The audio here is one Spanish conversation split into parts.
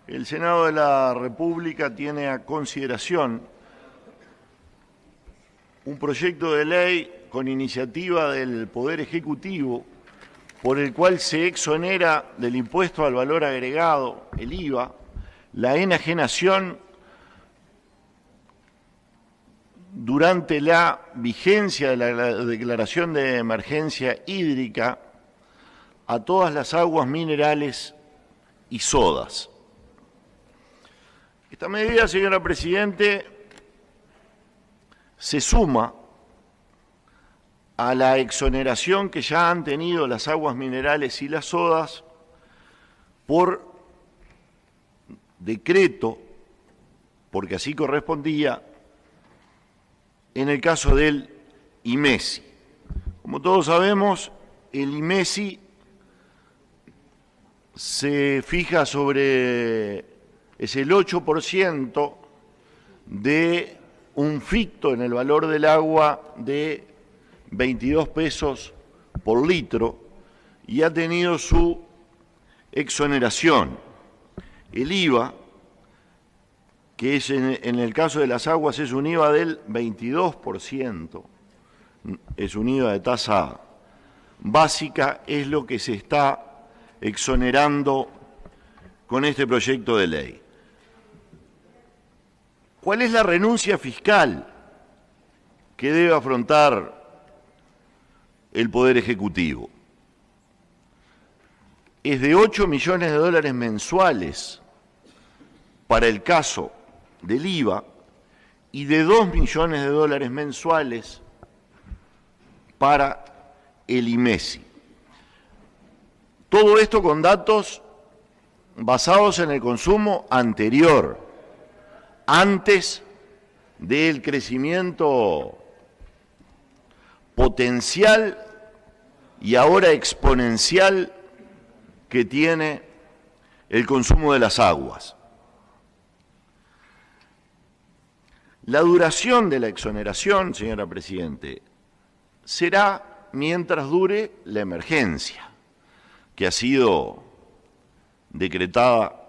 El Senado de la República tiene a consideración un proyecto de ley con iniciativa del Poder Ejecutivo por el cual se exonera del impuesto al valor agregado, el IVA, la enajenación durante la vigencia de la declaración de emergencia hídrica a todas las aguas minerales y sodas. Esta medida, señora Presidente, se suma a la exoneración que ya han tenido las aguas minerales y las sodas por decreto, porque así correspondía, en el caso del IMESI. Como todos sabemos, el IMESI se fija es el 8% de un ficto en el valor del agua de 22 pesos por litro y ha tenido su exoneración. El IVA, que es en el caso de las aguas es un IVA del 22%, es un IVA de tasa básica, es lo que se está exonerando con este proyecto de ley. ¿Cuál es la renuncia fiscal que debe afrontar el Poder Ejecutivo? Es de 8 millones de dólares mensuales para el caso del IVA y de 2 millones de dólares mensuales para el IMESI. Todo esto con datos basados en el consumo anterior, antes del crecimiento potencial y ahora exponencial que tiene el consumo de las aguas. La duración de la exoneración, señora Presidente, será mientras dure la emergencia que ha sido decretada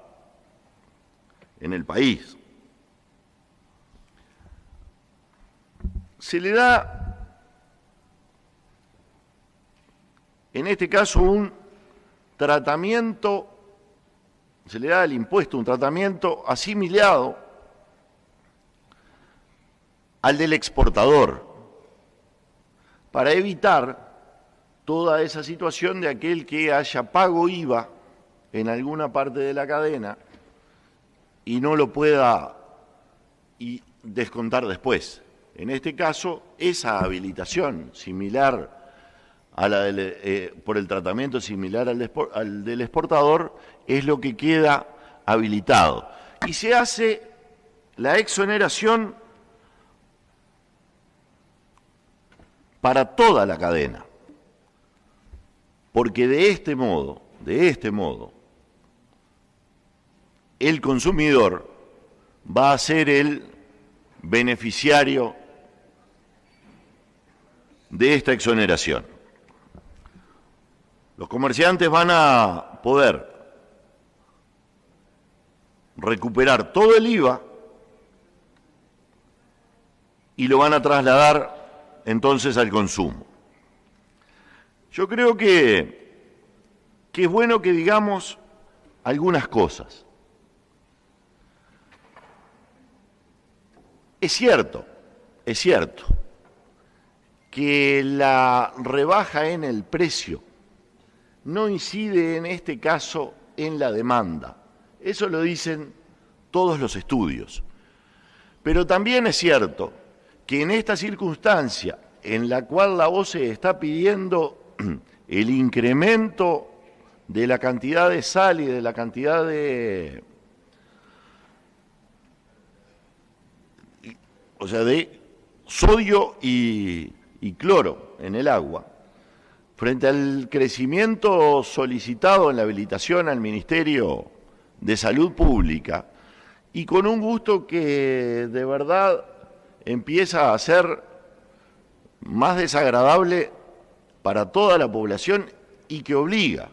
en el país. Se le da, en este caso, un tratamiento, se le da al impuesto un tratamiento asimilado al del exportador, para evitar toda esa situación de aquel que haya pago IVA en alguna parte de la cadena y no lo pueda descontar después. En este caso, esa habilitación similar a la por el tratamiento similar al del exportador es lo que queda habilitado. Y se hace la exoneración para toda la cadena, porque de este modo, el consumidor va a ser el beneficiario de esta exoneración. Los comerciantes van a poder recuperar todo el IVA y lo van a trasladar entonces al consumo. Yo creo que es bueno que digamos algunas cosas. Es cierto que la rebaja en el precio no incide en este caso en la demanda. Eso lo dicen todos los estudios. Pero también es cierto que en esta circunstancia en la cual la OCE está pidiendo el incremento de la cantidad de sal y de la cantidad de sodio y cloro en el agua, frente al crecimiento solicitado en la habilitación al Ministerio de Salud Pública, y con un gusto que de verdad empieza a ser más desagradable para toda la población y que obliga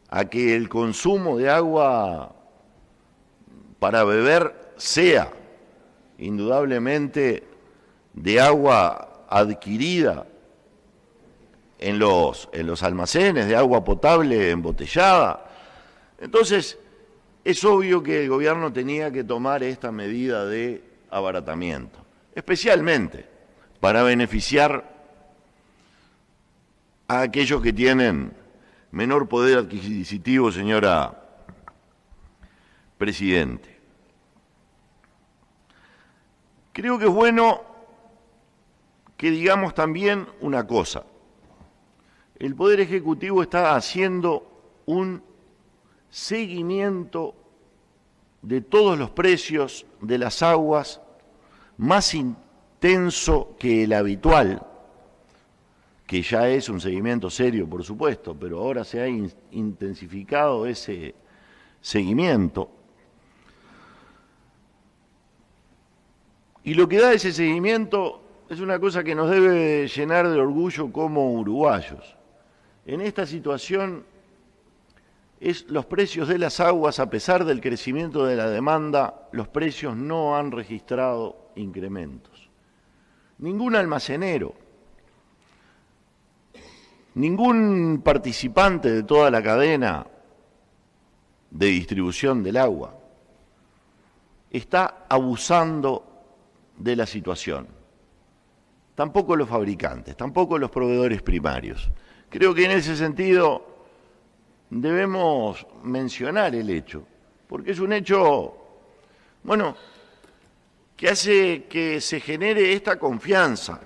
a que el consumo de agua para beber sea indudablemente de agua adquirida en los almacenes, de agua potable embotellada. Entonces, es obvio que el gobierno tenía que tomar esta medida de abaratamiento, especialmente para beneficiar a aquellos que tienen menor poder adquisitivo, señora Presidente. Creo que es bueno que digamos también una cosa. El Poder Ejecutivo está haciendo un seguimiento de todos los precios de las aguas más intenso que el habitual, que ya es un seguimiento serio, por supuesto, pero ahora se ha intensificado ese seguimiento. Y lo que da ese seguimiento es una cosa que nos debe llenar de orgullo como uruguayos. En esta situación, los precios de las aguas, a pesar del crecimiento de la demanda, los precios no han registrado incrementos. Ningún almacenero, ningún participante de toda la cadena de distribución del agua está abusando de la situación. Tampoco los fabricantes, tampoco los proveedores primarios. Creo que en ese sentido debemos mencionar el hecho, porque es un hecho, bueno, que hace que se genere esta confianza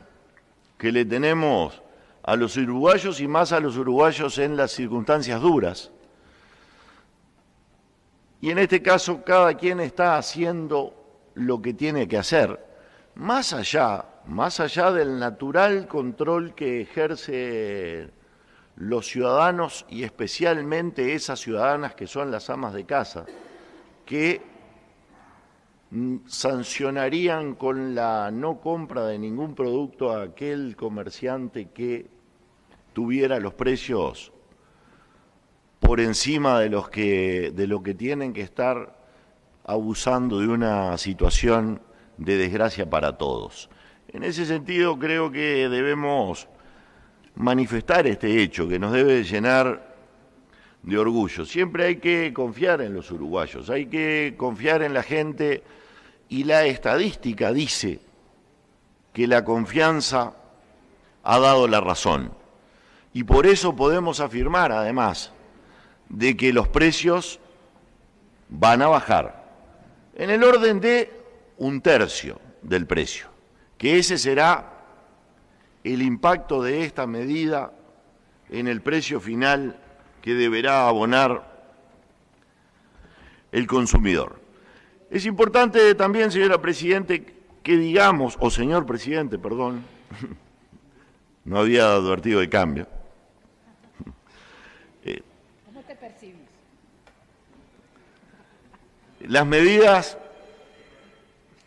que le tenemos a los uruguayos y más a los uruguayos en las circunstancias duras. Y en este caso cada quien está haciendo lo que tiene que hacer, más allá del natural control que ejerce los ciudadanos y especialmente esas ciudadanas que son las amas de casa, que sancionarían con la no compra de ningún producto a aquel comerciante que tuviera los precios por encima de lo que tienen que estar abusando de una situación de desgracia para todos. En ese sentido creo que debemos manifestar este hecho que nos debe llenar de orgullo. Siempre hay que confiar en los uruguayos, hay que confiar en la gente y la estadística dice que la confianza ha dado la razón. Y por eso podemos afirmar, además, de que los precios van a bajar en el orden de 1/3 del precio, que ese será el impacto de esta medida en el precio final que deberá abonar el consumidor. Es importante también, señora Presidente, que digamos, o señor Presidente, perdón, no había advertido el cambio. ¿Cómo te percibes? Las medidas,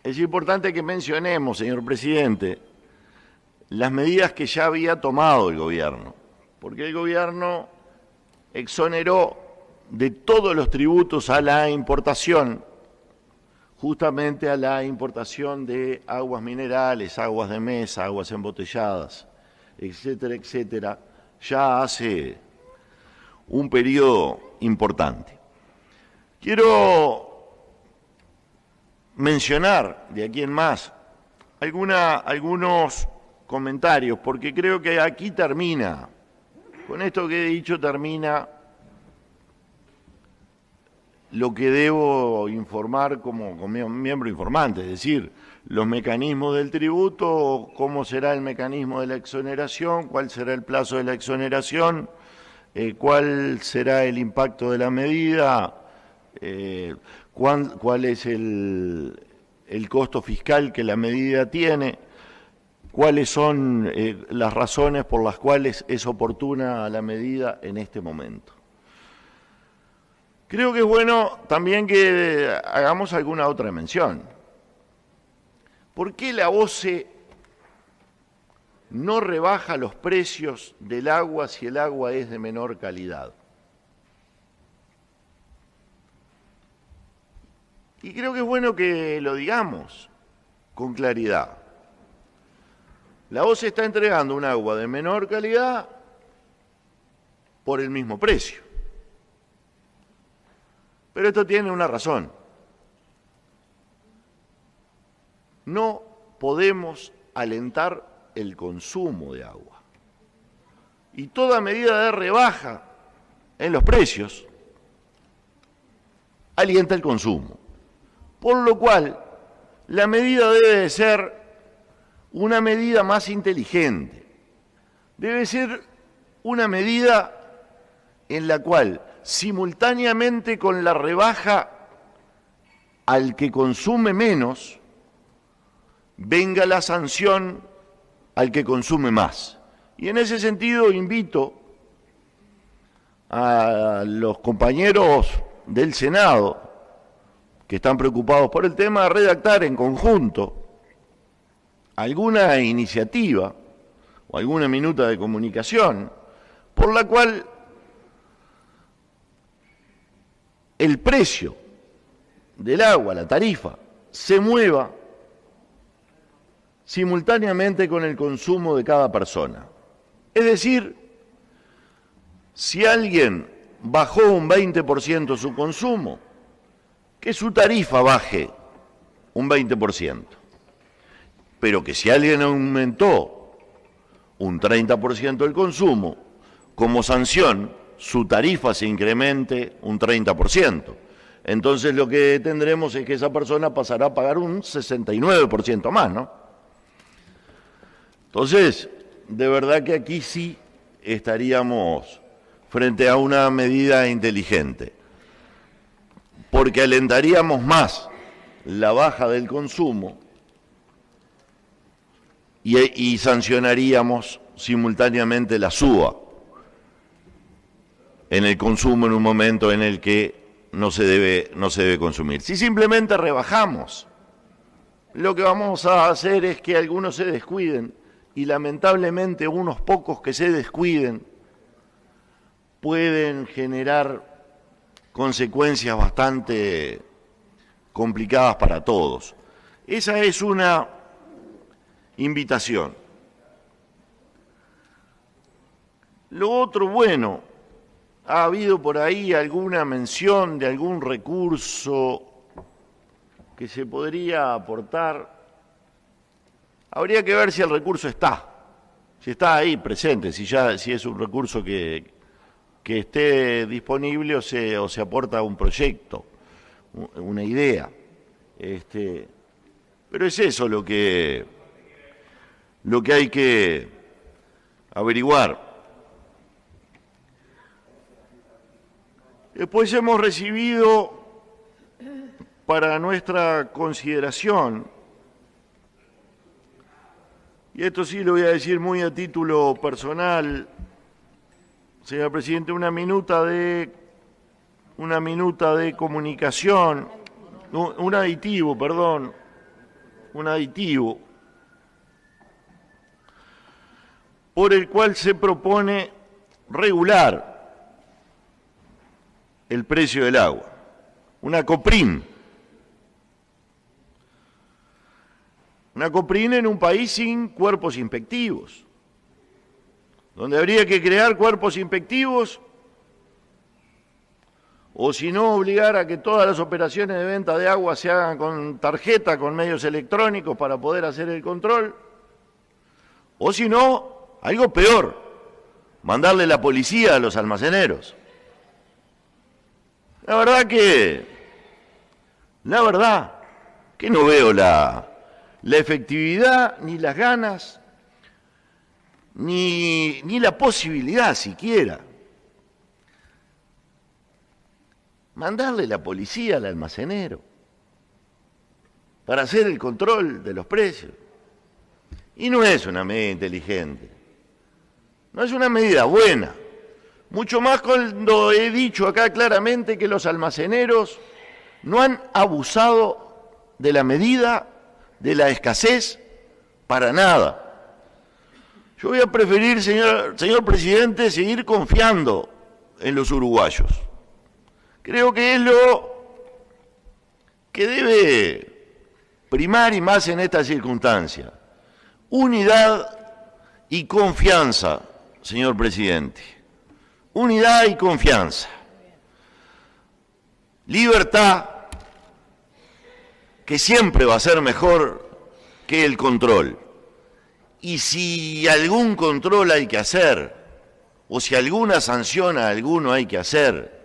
es importante que mencionemos, señor Presidente, las medidas que ya había tomado el gobierno, porque el gobierno exoneró de todos los tributos a la importación, justamente a la importación de aguas minerales, aguas de mesa, aguas embotelladas, etcétera, etcétera, ya hace un periodo importante. Quiero mencionar de aquí en más algunos comentarios, porque creo que aquí termina, con esto que he dicho termina lo que debo informar como miembro informante, es decir, los mecanismos del tributo, cómo será el mecanismo de la exoneración, cuál será el plazo de la exoneración, cuál será el impacto de la medida, cuál es el costo fiscal que la medida tiene, cuáles son las razones por las cuales es oportuna la medida en este momento. Creo que es bueno también que hagamos alguna otra mención. ¿Por qué la OCE no rebaja los precios del agua si el agua es de menor calidad? Y creo que es bueno que lo digamos con claridad. La OCE está entregando un agua de menor calidad por el mismo precio. Pero esto tiene una razón. No podemos alentar el consumo de agua. Y toda medida de rebaja en los precios alienta el consumo. Por lo cual, la medida debe de ser una medida más inteligente. Debe ser una medida en la cual, simultáneamente con la rebaja al que consume menos, venga la sanción al que consume más. Y en ese sentido invito a los compañeros del Senado que están preocupados por el tema a redactar en conjunto alguna iniciativa o alguna minuta de comunicación por la cual el precio del agua, la tarifa, se mueva simultáneamente con el consumo de cada persona. Es decir, si alguien bajó un 20% su consumo, que su tarifa baje un 20%. Pero que si alguien aumentó un 30% el consumo, como sanción, su tarifa se incremente un 30%. Entonces lo que tendremos es que esa persona pasará a pagar un 69% más, ¿no? Entonces, de verdad que aquí sí estaríamos frente a una medida inteligente, porque alentaríamos más la baja del consumo y sancionaríamos simultáneamente la suba en el consumo en un momento en el que no se debe consumir. Si simplemente rebajamos, lo que vamos a hacer es que algunos se descuiden y lamentablemente unos pocos que se descuiden pueden generar consecuencias bastante complicadas para todos. Esa es una invitación. Lo otro, bueno, ha habido por ahí alguna mención de algún recurso que se podría aportar. Habría que ver si el recurso está, si está ahí presente, si es un recurso que esté disponible o se aporta a un proyecto, una idea. Pero es eso lo que hay que averiguar. Después hemos recibido para nuestra consideración, y esto sí lo voy a decir muy a título personal, señor presidente, una minuta de comunicación, un aditivo por el cual se propone regular el precio del agua, una COPRIN. Una COPRIN en un país sin cuerpos inspectivos, donde habría que crear cuerpos inspectivos, o si no, obligar a que todas las operaciones de venta de agua se hagan con tarjeta, con medios electrónicos para poder hacer el control, o si no, algo peor, mandarle la policía a los almaceneros. La verdad que no veo la efectividad, ni las ganas, ni la posibilidad siquiera. Mandarle la policía al almacenero para hacer el control de los precios. Y no es una medida inteligente, no es una medida buena. Mucho más cuando he dicho acá claramente que los almaceneros no han abusado de la medida de la escasez para nada. Yo voy a preferir, señor presidente, seguir confiando en los uruguayos. Creo que es que debe primar y más en esta circunstancia. Unidad y confianza, señor presidente. Unidad y confianza. Libertad, que siempre va a ser mejor que el control. Y si algún control hay que hacer, o si alguna sanción a alguno hay que hacer,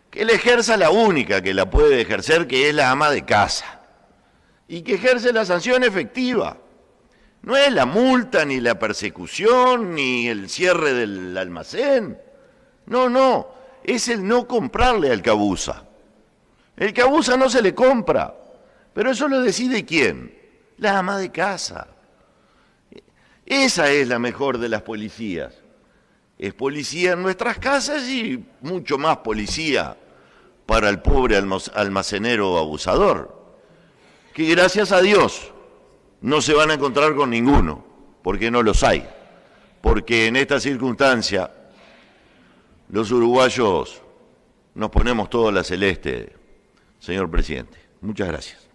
que la ejerza la única que la puede ejercer, que es la ama de casa, y que ejerce la sanción efectiva. No es la multa, ni la persecución, ni el cierre del almacén. No, es el no comprarle al que abusa. El que abusa no se le compra, pero eso lo decide ¿quién? La ama de casa. Esa es la mejor de las policías. Es policía en nuestras casas y mucho más policía para el pobre almacenero abusador, que gracias a Dios no se van a encontrar con ninguno, porque no los hay, porque en esta circunstancia los uruguayos nos ponemos todos la celeste, señor presidente. Muchas gracias.